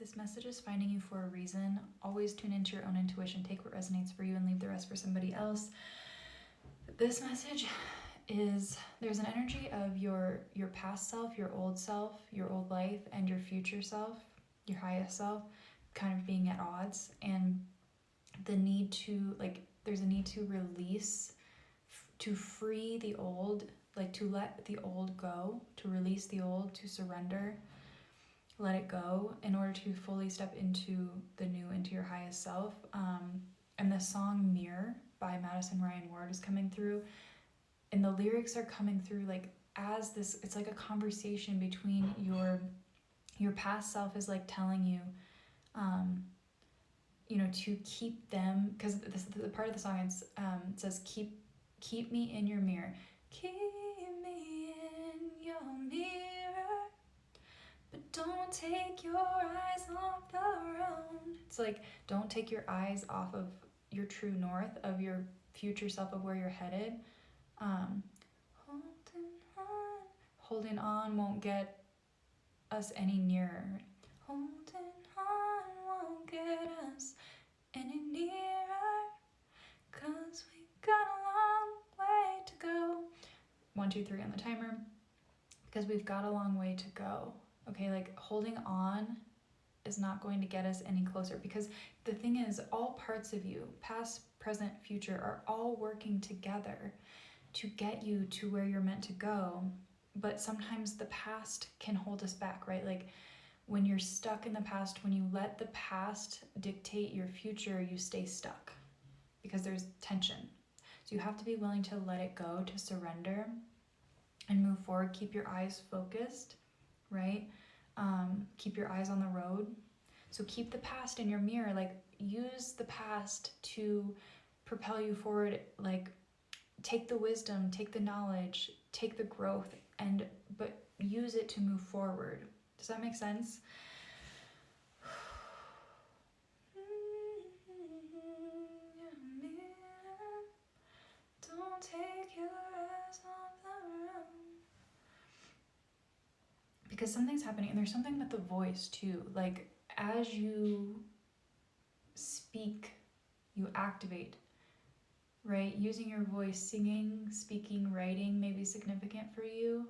This message is finding you for a reason. Always tune into your own intuition. Take what resonates for you and leave the rest for somebody else. This message is, there's an energy of your past self, your old life, and your future self, your highest self, kind of being at odds, and the need to, like, there's a need to release, to free the old, like to let the old go, to release the old, to surrender, let it go in order to fully step into the new, into your highest self. And the song Mirror by Madison Ryan Ward is coming through, and the lyrics are coming through like as this, it's like a conversation between your past self is like telling you, to keep them, because the part of the song is, it says keep me in your mirror, keep me in your mirror, but don't take your eyes off the road. It's like, don't take your eyes off of your true north, of your future self, of where you're headed. Holding on won't get us any nearer. Holding on won't get us any nearer, 'cause we got a long way to go. 1, 2, 3 on the timer. Because we've got a long way to go. Okay, like holding on is not going to get us any closer, because the thing is, all parts of you, past, present, future, are all working together to get you to where you're meant to go. But sometimes the past can hold us back, right? Like when you're stuck in the past, when you let the past dictate your future, you stay stuck because there's tension. So you have to be willing to let it go, to surrender and move forward. Keep your eyes focused, right? Keep your eyes on the road. So keep the past in your mirror, like use the past to propel you forward, like take the wisdom, take the knowledge, take the growth, but use it to move forward. Does that make sense? Don't take your eyes off the road. Because something's happening, and there's something with the voice too. Like as you speak, you activate, right? Using your voice, singing, speaking, writing may be significant for you.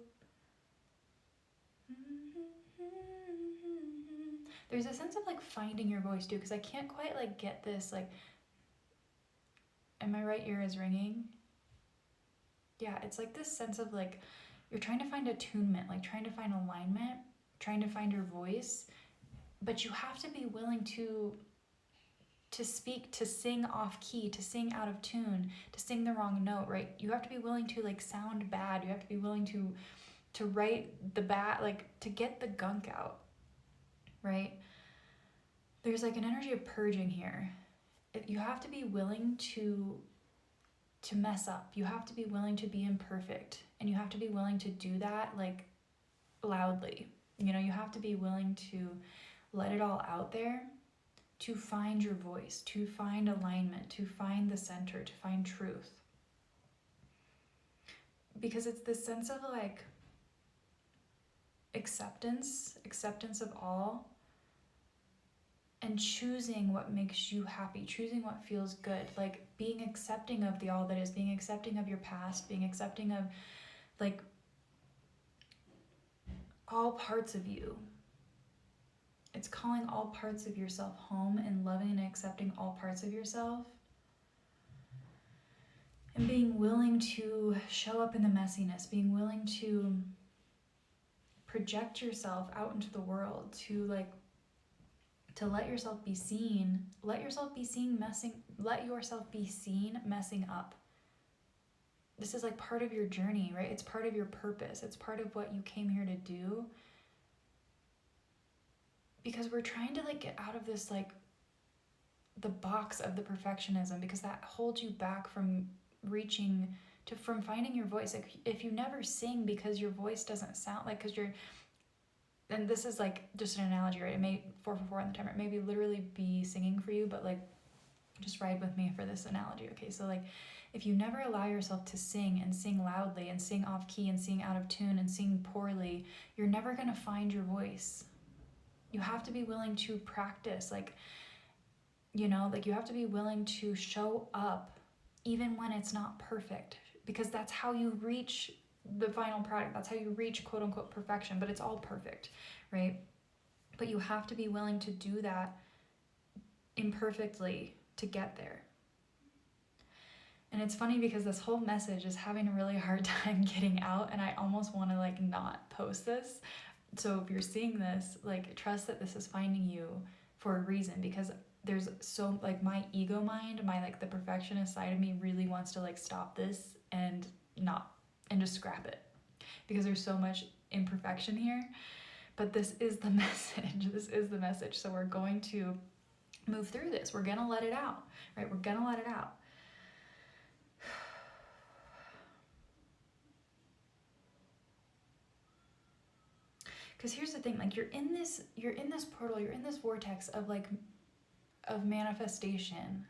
There's a sense of like finding your voice too, because I can't quite like get this, like, and my right ear is ringing. Yeah, it's like this sense of like, you're trying to find attunement, like trying to find alignment, trying to find your voice, but you have to be willing to speak, to sing off key, to sing out of tune, to sing the wrong note, right? You have to be willing to like sound bad. You have to be willing to write the bad, like to get the gunk out, right? There's like an energy of purging here. You have to be willing to mess up. You have to be willing to be imperfect, and you have to be willing to do that like loudly. You have to be willing to let it all out there, to find your voice, to find alignment, to find the center, to find truth. Because it's this sense of like acceptance of all, and choosing what makes you happy, choosing what feels good, like being accepting of the all that is, being accepting of your past, being accepting of like all parts of you. It's calling all parts of yourself home and loving and accepting all parts of yourself, and being willing to show up in the messiness, being willing to project yourself out into the world, to let yourself be seen, let yourself be seen messing up. This is like part of your journey, right? It's part of your purpose. It's part of what you came here to do. Because we're trying to like get out of this like the box of the perfectionism, because that holds you back from from finding your voice. Like if you never sing because your voice doesn't sound like, because you're, and this is like just an analogy, right? It may 4 on the timer, it maybe literally be singing for you, but like just ride with me for this analogy. Okay, so like if you never allow yourself to sing and sing loudly and sing off key and sing out of tune and sing poorly, you're never going to find your voice. You have to be willing to practice, like, you know, like you have to be willing to show up even when it's not perfect, because that's how you reach the final product. That's how you reach quote unquote perfection, but it's all perfect, right? But you have to be willing to do that imperfectly to get there. And it's funny because this whole message is having a really hard time getting out, and I almost want to like not post this. So if you're seeing this, like, trust that this is finding you for a reason, because there's so, like, my ego mind, my like the perfectionist side of me really wants to like stop this and just scrap it, because there's so much imperfection here. But this is the message. This is the message. So we're going to move through this. We're gonna let it out, right? We're gonna let it out. Because here's the thing, like, you're in this portal, you're in this vortex of like of manifestation,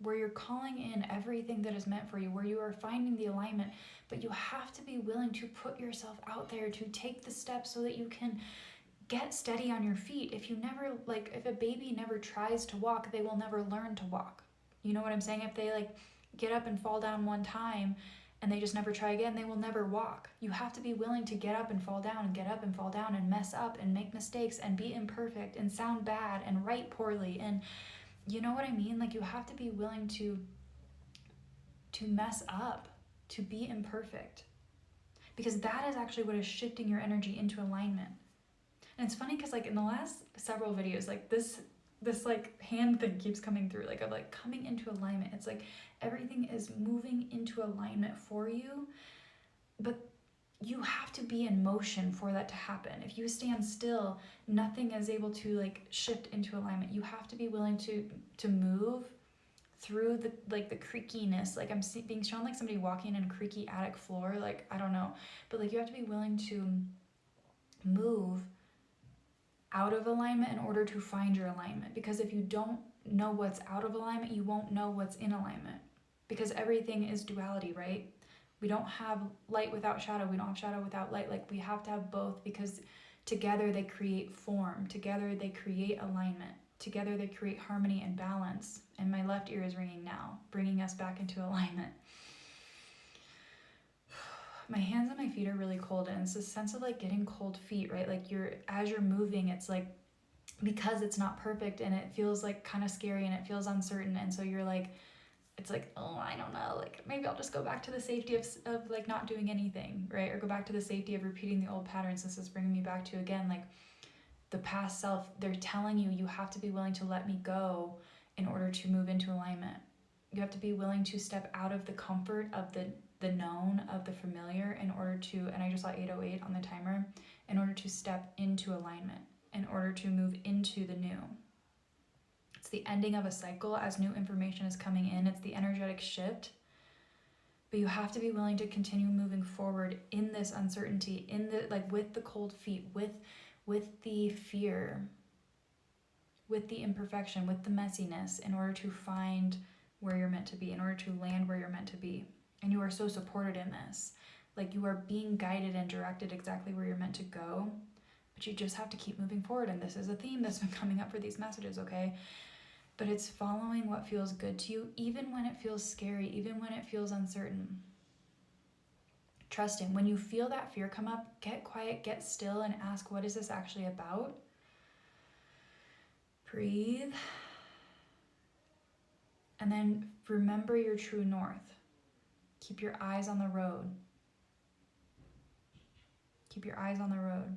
where you're calling in everything that is meant for you, where you are finding the alignment, but you have to be willing to put yourself out there, to take the steps so that you can get steady on your feet. If you never, like, if a baby never tries to walk, they will never learn to walk. You know what I'm saying? If they like get up and fall down one time and they just never try again, they will never walk. You have to be willing to get up and fall down and get up and fall down and mess up and make mistakes and be imperfect and sound bad and write poorly, and you know what I mean? Like, you have to be willing to mess up, to be imperfect, because that is actually what is shifting your energy into alignment. And it's funny because like in the last several videos, like this like hand thing keeps coming through, like of like coming into alignment. It's like everything is moving into alignment for you, but you have to be in motion for that to happen. If you stand still, nothing is able to like shift into alignment. You have to be willing to move through the like the creakiness. Like, I'm being shown like somebody walking in a creaky attic floor, like, I don't know, but like you have to be willing to move out of alignment in order to find your alignment. Because if you don't know what's out of alignment, you won't know what's in alignment, because everything is duality, right? We don't have light without shadow. We don't have shadow without light. Like, we have to have both, because together they create form. Together they create alignment. Together they create harmony and balance. And my left ear is ringing now, bringing us back into alignment. My hands and my feet are really cold, and it's a sense of like getting cold feet, right? Like, as you're moving, it's like, because it's not perfect and it feels like kind of scary and it feels uncertain, and so you're like, it's like, oh, I don't know, like maybe I'll just go back to the safety of like not doing anything, right? Or go back to the safety of repeating the old patterns. This is bringing me back to, again, like the past self. They're telling you, you have to be willing to let me go in order to move into alignment. You have to be willing to step out of the comfort of the known, of the familiar, in order to, and I just saw 808 on the timer, in order to step into alignment, in order to move into the new. It's the ending of a cycle as new information is coming in. It's the energetic shift. But you have to be willing to continue moving forward in this uncertainty, in the like with the cold feet, with the fear, with the imperfection, with the messiness, in order to find where you're meant to be, in order to land where you're meant to be. And you are so supported in this. Like, you are being guided and directed exactly where you're meant to go, but you just have to keep moving forward. And this is a theme that's been coming up for these messages, okay? But it's following what feels good to you, even when it feels scary, even when it feels uncertain. Trusting. When you feel that fear come up, get quiet, get still, and ask, what is this actually about? Breathe. And then remember your true north. Keep your eyes on the road. Keep your eyes on the road.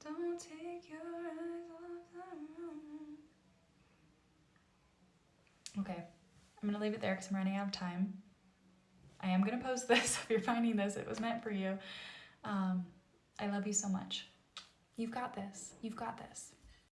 Don't take your eyes off the road. Okay, I'm gonna leave it there because I'm running out of time. I am gonna post this. If you're finding this, it was meant for you. I love you so much. You've got this. You've got this.